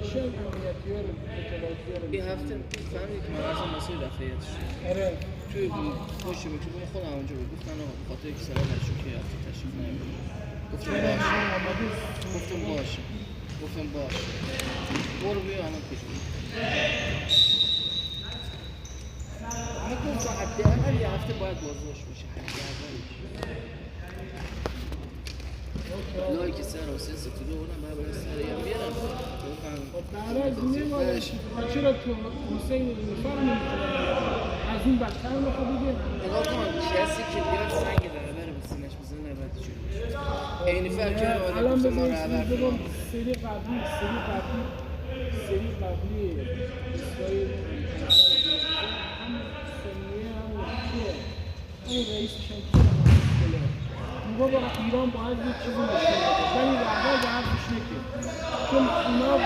چه امنیتی ها رو اطلاعاتی ها رو این هفته فهمیدی که من اصلا مسیر رفعیتش آره توی پشت میکروفون خودم اونجا بود گفتن آقا به خاطر که سلام نشون که هفته تشریف نیاوردی گفتم باشه گفتم باشه برو بیا الان پیش بیا من گفتم حداقل یه هفته باید بازداشت بشه حداقلش لایک سر و سه ستوده بودم برای سر یه بیارم بعد از نمیدونم چرا تو حسین میفهمی از این بدتر میخواد بگه نگاه کن کسی که بیاد سنگ رهبر به سینش بزنه نبرد شد اینی فرق که الان گفتم ما بزنید رهبر بگم سری قبلی اسرائیل هم سنیه هم کیه همون رئیسش هم کیه میگه با ایران باید یه چیزی مشکل باشه ولی رهبر باید روش نکرد چون اینا